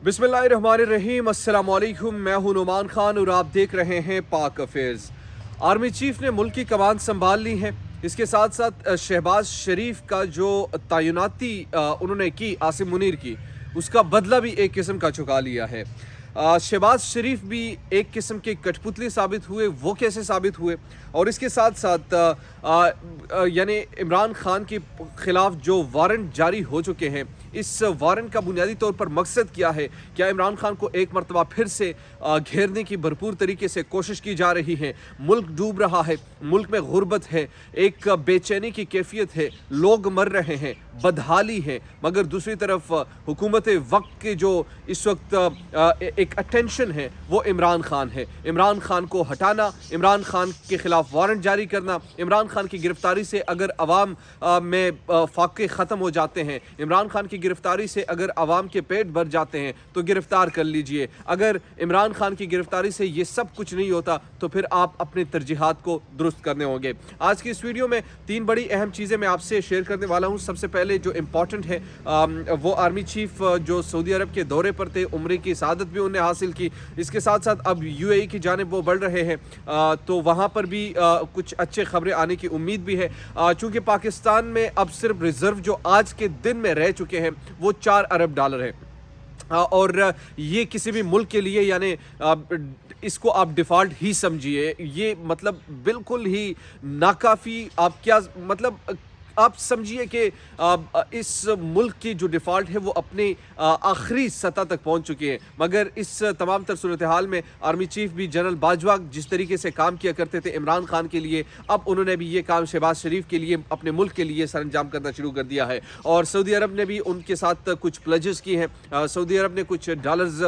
बिस्मिल्लाहिर्रहमानिर्रहीम, अस्सलाम वालेकुम। मैं हूं नुमान खान और आप देख रहे हैं पाक अफेयर्स। आर्मी चीफ ने मुल्क की कमान संभाल ली है। इसके साथ साथ शहबाज शरीफ का जो तैनाती उन्होंने की आसिम मुनीर की, उसका बदला भी एक किस्म का चुका लिया है। शहबाज शरीफ भी एक किस्म के कठपुतली साबित हुए। वो कैसे साबित हुए? और इसके साथ साथ यानी इमरान खान के खिलाफ जो वारंट जारी हो चुके हैं, इस वारंट का बुनियादी तौर पर मकसद क्या है? क्या इमरान खान को एक मरतबा फिर से घेरने की भरपूर तरीके से कोशिश की जा रही है? मुल्क डूब रहा है, मुल्क में गुर्बत है, एक बेचैनी की कैफियत है, लोग मर रहे हैं, बदहाली है, मगर दूसरी तरफ हुकूमत वक्त के जो इस वक्त एक अटेंशन है वो इमरान खान है। इमरान खान को हटाना, इमरान खान के खिलाफ वारंट जारी करना, इमरान खान की गिरफ्तारी से अगर अवाम में फाके ख़त्म हो जाते हैं, इमरान खान की गिरफ्तारी से अगर अवाम के पेट भर जाते हैं तो गिरफ्तार कर लीजिए। अगर इमरान खान की गिरफ्तारी से ये सब कुछ नहीं होता तो फिर आप अपनी तरजीहात को दुरुस्त करने होंगे। आज की इस वीडियो में तीन बड़ी अहम चीज़ें मैं आपसे शेयर करने वाला हूँ। सबसे पहले जो इम्पॉर्टेंट है वो आर्मी चीफ जो सऊदी अरब के दौरे पर थे, उम्रे की सआदत भी उन्हें हासिल की। इसके साथ साथ अब यूएई की जानिब वो बढ़ रहे हैं, तो वहाँ पर भी कुछ अच्छे खबरें आने की उम्मीद भी है। चूँकि पाकिस्तान में अब सिर्फ रिजर्व जो आज के दिन में रह चुके हैं वो $4 अरब है, और ये किसी भी मुल्क के लिए यानी इसको आप डिफ़ॉल्ट ही समझिए। ये मतलब बिल्कुल ही नाकाफ़ी, आप क्या मतलब आप समझिए कि इस मुल्क की जो डिफ़ॉल्ट है वो अपनी आखिरी सतह तक पहुंच चुकी है। मगर इस तमाम तर सूरत हाल में आर्मी चीफ भी जनरल बाजवा जिस तरीके से काम किया करते थे इमरान खान के लिए, अब उन्होंने भी ये काम शहबाज शरीफ के लिए, अपने मुल्क के लिए सर अंजाम करना शुरू कर दिया है। और सऊदी अरब ने भी उनके साथ कुछ प्लेजेस की हैं। सऊदी अरब ने कुछ डॉलर्स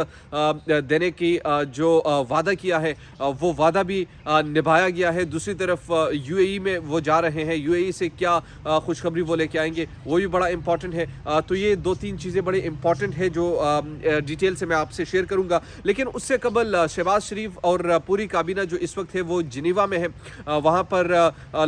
देने की जो वादा किया है वो वादा भी निभाया गया है। दूसरी तरफ यूएई में वो जा रहे हैं, यूएई से क्या खुशखबरी वो लेके आएंगे वो भी बड़ा इंपॉर्टेंट है। तो ये दो तीन चीज़ें बड़ी इंपॉर्टेंट है जो डिटेल से मैं आपसे शेयर करूंगा। लेकिन उससे कबल शहबाज शरीफ और पूरी काबीना जो इस वक्त है वो जिनीवा में है। वहाँ पर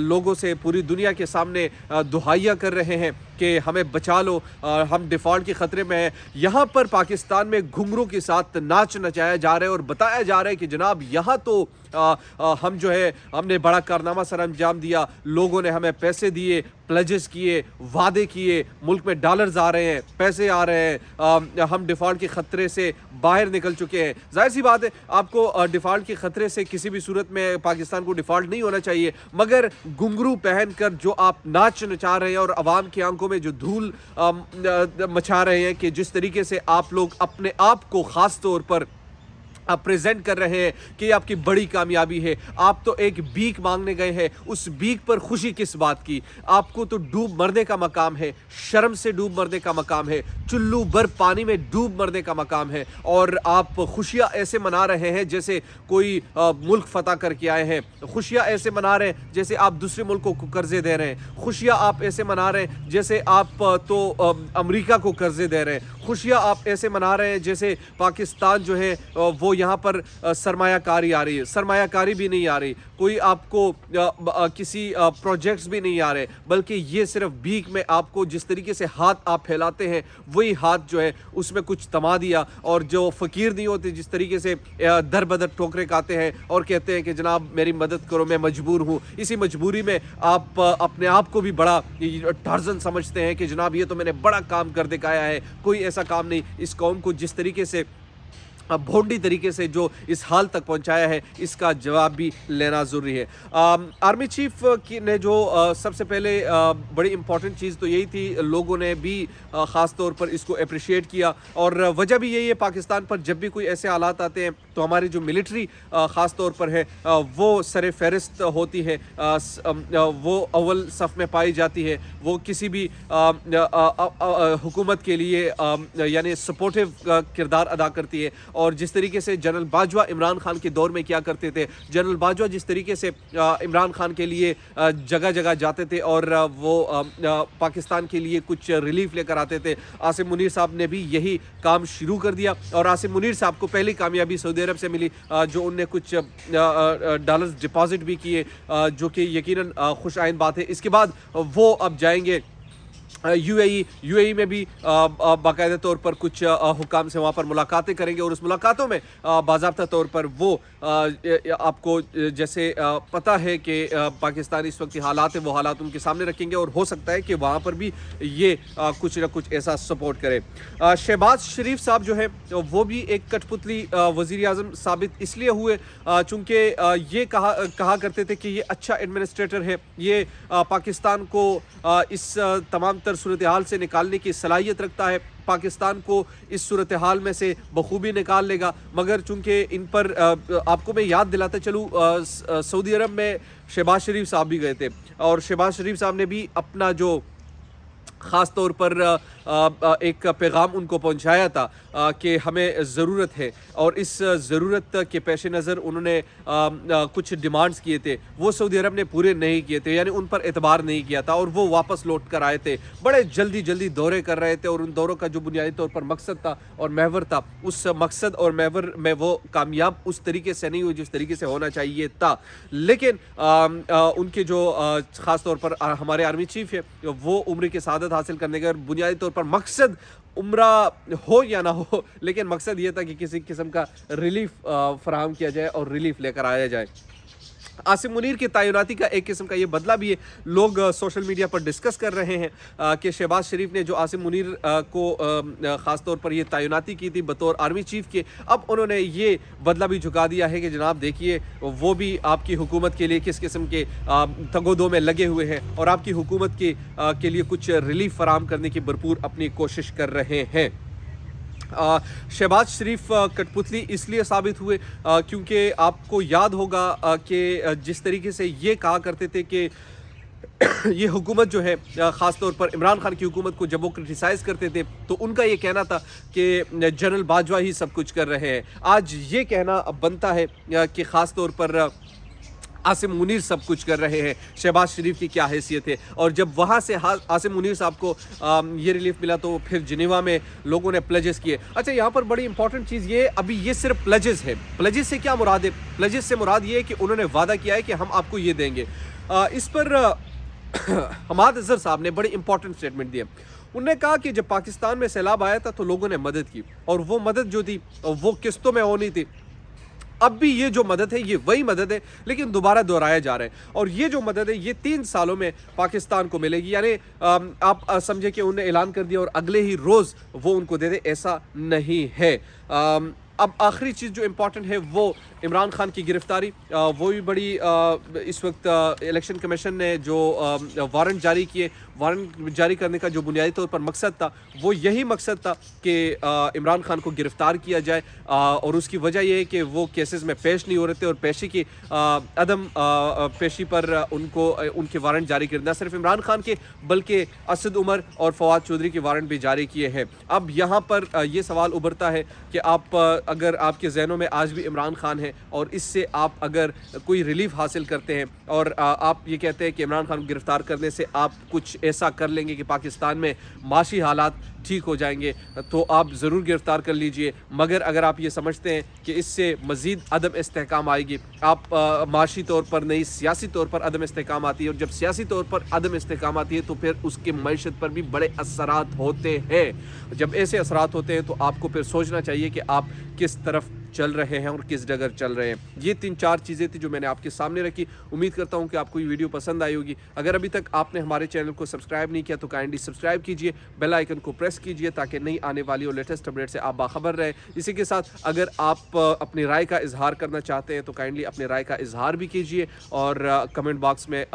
लोगों से पूरी दुनिया के सामने दुहाइयाँ कर रहे हैं कि हमें बचा लो, हम डिफ़ॉल्ट के ख़तरे में हैं। यहाँ पर पाकिस्तान में घुंघरू के साथ नाच नचाया जा रहा है और बताया जा रहा है कि जनाब यहाँ तो हम जो है हमने बड़ा कारनामा सर अंजाम दिया, लोगों ने हमें पैसे दिए, प्लेजेस किए, वादे किए, मुल्क में डॉलर्स आ रहे हैं, पैसे आ रहे हैं, हम डिफ़ॉल्ट के ख़तरे से बाहर निकल चुके हैं। जाहिर सी बात है आपको डिफ़ॉल्ट के ख़तरे से किसी भी सूरत में पाकिस्तान को डिफ़ॉल्ट नहीं होना चाहिए, मगर घुंघरू पहन कर जो आप नाच नचा रहे हैं और आवाम की आंखों में जो धूल मचा रहे हैं कि जिस तरीके से आप लोग अपने आप को ख़ास तौर पर आप प्रेजेंट कर रहे हैं कि आपकी बड़ी कामयाबी है। आप तो एक भीख मांगने गए हैं, उस भीख पर खुशी किस बात की? आपको तो डूब मरने का मकाम है, शर्म से डूब मरने का मकाम है, चुल्लू भर पानी में डूब मरने का मकाम है, और आप खुशियां ऐसे मना रहे हैं जैसे कोई मुल्क फतह करके आए हैं। खुशियां ऐसे मना रहे हैं जैसे आप दूसरे मुल्कों को कर्जे दे रहे हैं। खुशियां आप ऐसे मना रहे हैं जैसे आप तो अमेरिका को कर्जे दे रहे हैं। खुशियां आप ऐसे मना रहे हैं जैसे पाकिस्तान जो है वो यहाँ पर सरमायाकारी आ रही है। सरमायाकारी भी नहीं आ रही, कोई आपको किसी प्रोजेक्ट्स भी नहीं आ रहे, बल्कि ये सिर्फ भीख में आपको जिस तरीके से हाथ आप फैलाते हैं वही हाथ जो है उसमें कुछ तमा दिया। और जो फ़कीर नहीं होते जिस तरीके से दर बदर ठोकरे खाते हैं और कहते हैं कि जनाब मेरी मदद करो, मैं मजबूर हूँ। इसी मजबूरी में आप अपने आप को भी बड़ा टार्ज़न समझते हैं कि जनाब ये तो मैंने बड़ा काम कर दिखाया है। कोई ऐसा काम नहीं। इस कौम को जिस तरीके से भोंडी तरीके से जो इस हाल तक पहुंचाया है, इसका जवाब भी लेना ज़रूरी है। आर्मी चीफ की ने जो सबसे पहले बड़ी इंपॉर्टेंट चीज़ तो यही थी, लोगों ने भी ख़ास तौर पर इसको अप्रिशिएट किया, और वजह भी यही है पाकिस्तान पर जब भी कोई ऐसे हालात आते हैं तो हमारी जो मिलिट्री ख़ास तौर पर है वो सर फहरिस्त होती है, वो अव्वल सफ़ में पाई जाती है। वो किसी भी हुकूमत के लिए यानी सपोर्टिव किरदार अदा करती है। और जिस तरीके से जनरल बाजवा इमरान खान के दौर में क्या करते थे, जनरल बाजवा जिस तरीके से इमरान खान के लिए जगह जगह जाते थे और वो पाकिस्तान के लिए कुछ रिलीफ लेकर आते थे, आसिम मुनीर साहब ने भी यही काम शुरू कर दिया। और आसिम मुनीर साहब को पहली कामयाबी सऊदी अरब से मिली, जो उनने कुछ डॉलर्स डिपॉजिट भी किए, जो कि यकीनन खुश आइन बात है। इसके बाद वो अब जाएंगे यूएई में भी बाकायदा तौर पर कुछ हुकाम से वहाँ पर मुलाकातें करेंगे और उस मुलाकातों में बाज़ाब्ता तौर पर वो आपको जैसे पता है कि पाकिस्तान इस वक्त के हालात है वो हालात उनके सामने रखेंगे और हो सकता है कि वहाँ पर भी ये कुछ ना कुछ ऐसा सपोर्ट करे। शहबाज शरीफ साहब जो है वो भी एक कठपुतली वज़ीर आज़म साबित इसलिए हुए चूँकि ये कहा करते थे कि ये अच्छा एडमिनिस्ट्रेटर है, ये पाकिस्तान को इस तमाम सूरत हाल से निकालने की सलाहियत रखता है, पाकिस्तान को इस सूरत हाल में से बखूबी निकाल लेगा। मगर चूंकि इन पर आपको मैं याद दिलाता चलूँ, सऊदी अरब में शहबाज शरीफ साहब भी गए थे और शहबाज शरीफ साहब ने भी अपना जो ख़ास तौर पर एक पैगाम उनको पहुंचाया था कि हमें ज़रूरत है और इस ज़रूरत के पेश नज़र उन्होंने कुछ डिमांड्स किए थे, वो सऊदी अरब ने पूरे नहीं किए थे, यानी उन पर एतबार नहीं किया था और वो वापस लौट कर आए थे। बड़े जल्दी दौरे कर रहे थे और उन दौरों का जो बुनियादी तौर पर मकसद था और महवर था, उस मकसद और महवर में वो कामयाब उस तरीके से नहीं हुई जिस तरीके से होना चाहिए था। लेकिन उनके जो ख़ास तौर पर हमारे आर्मी चीफ है वो उम्र की सआदत हासिल करने का बुनियादी तौर पर मकसद उम्रा हो या ना हो, लेकिन मकसद ये था कि किसी किस्म का रिलीफ फराहम किया जाए और रिलीफ लेकर आया जाए। आसिम मुनीर की तैनाती का एक किस्म का ये बदला भी है। लोग सोशल मीडिया पर डिस्कस कर रहे हैं कि शहबाज शरीफ ने जो आसिम मुनीर को ख़ास तौर पर ये तैनाती की थी बतौर आर्मी चीफ के, अब उन्होंने ये बदला भी झुका दिया है कि जनाब देखिए वो भी आपकी हुकूमत के लिए किस किस्म के तगोदों में लगे हुए हैं और आपकी हुकूमत के लिए कुछ रिलीफ फराहम करने की भरपूर अपनी कोशिश कर रहे हैं। शहबाज शरीफ कठपुतली इसलिए साबित हुए क्योंकि आपको याद होगा कि जिस तरीके से ये कहा करते थे कि ये हुकूमत जो है ख़ास तौर पर इमरान खान की हुकूमत को जब वो क्रिटिसाइज़ करते थे तो उनका ये कहना था कि जनरल बाजवा ही सब कुछ कर रहे हैं। आज ये कहना बनता है कि ख़ास तौर पर आसिम मुनीर सब कुछ कर रहे हैं, शहबाज शरीफ की क्या हैसियत है। और जब वहाँ से आसिम मुनीर साहब को ये रिलीफ मिला तो फिर जिनेवा में लोगों ने प्लेजेस किए। अच्छा, यहाँ पर बड़ी इंपॉर्टेंट चीज़ ये, अभी ये सिर्फ प्लेजेस है। प्लेजेस से क्या मुराद है? प्लेजेस से मुराद ये है कि उन्होंने वादा किया है कि हम आपको ये देंगे। इस पर हमाद अजहर साहब ने बड़ी इंपॉर्टेंट स्टेटमेंट दिया। उन्होंने कहा कि जब पाकिस्तान में सैलाब आया था तो लोगों ने मदद की और वो मदद जो थी वो किस्तों में होनी थी। अब भी ये जो मदद है ये वही मदद है, लेकिन दोबारा दोहराया जा रहा है और ये जो मदद है ये 3 सालों में पाकिस्तान को मिलेगी। यानी आप समझे कि उन्होंने ऐलान कर दिया और अगले ही रोज़ वो उनको दे दे, ऐसा नहीं है। अब आखिरी चीज़ जो इम्पॉर्टेंट है वो इमरान खान की गिरफ्तारी, वो भी बड़ी इस वक्त इलेक्शन कमीशन ने जो वारंट जारी किए, वारंट जारी करने का जो बुनियादी तौर पर मकसद था वो यही मकसद था कि इमरान खान को गिरफ़्तार किया जाए और उसकी वजह यह है कि वो केसेस में पेश नहीं हो रहे थे और पेशी की अदम पेशी पर उनको उनके वारंट जारी किए, न सिर्फ इमरान खान के बल्कि असद उमर और फवाद चौधरी के वारंट भी जारी किए हैं। अब यहाँ पर ये सवाल उभरता है कि आप अगर आपके जहनों में आज भी इमरान खान है और इससे आप अगर कोई रिलीफ हासिल करते हैं और आप ये कहते हैं कि इमरान खान को गिरफ्तार करने से आप कुछ ऐसा कर लेंगे कि पाकिस्तान में माशी हालात ठीक हो जाएंगे, तो आप ज़रूर गिरफ़्तार कर लीजिए। मगर अगर आप ये समझते हैं कि इससे मज़ीद अदम इस्तेहकाम आएगी, आप माशी तौर पर नहीं सियासी तौर पर अदम इस्तेहकाम आती है और जब सियासी तौर पर अदम इस्तेहकाम आती है तो फिर उसके मईशत पर भी बड़े असरात होते हैं। जब ऐसे असरात होते हैं तो आपको फिर सोचना चाहिए कि आप किस तरफ चल रहे हैं और किस जगह चल रहे हैं। ये 3-4 चीज़ें थी जो मैंने आपके सामने रखी। उम्मीद करता हूँ कि आपको ये वीडियो पसंद आई होगी। अगर अभी तक आपने हमारे चैनल को सब्सक्राइब नहीं किया तो काइंडली सब्सक्राइब कीजिए, बेल आइकन को प्रेस कीजिए ताकि नई आने वाली और लेटेस्ट अपडेट से आप बाखबर रहें। इसी के साथ अगर आप अपनी राय का इजहार करना चाहते हैं तो काइंडली अपनी राय का इजहार भी कीजिए और कमेंट बॉक्स में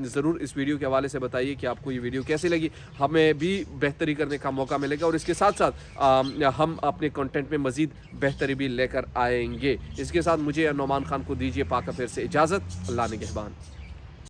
ज़रूर इस वीडियो के हवाले से बताइए कि आपको ये वीडियो कैसी लगी। हमें भी बेहतरी करने का मौका मिलेगा और इसके साथ साथ हम अपने कंटेंट में मज़ीद बेहतरी भी लेकर आएंगे। इसके साथ मुझे नौमान खान को दीजिए पाक अफेयर से इजाज़त। अल्लाह निगहबान।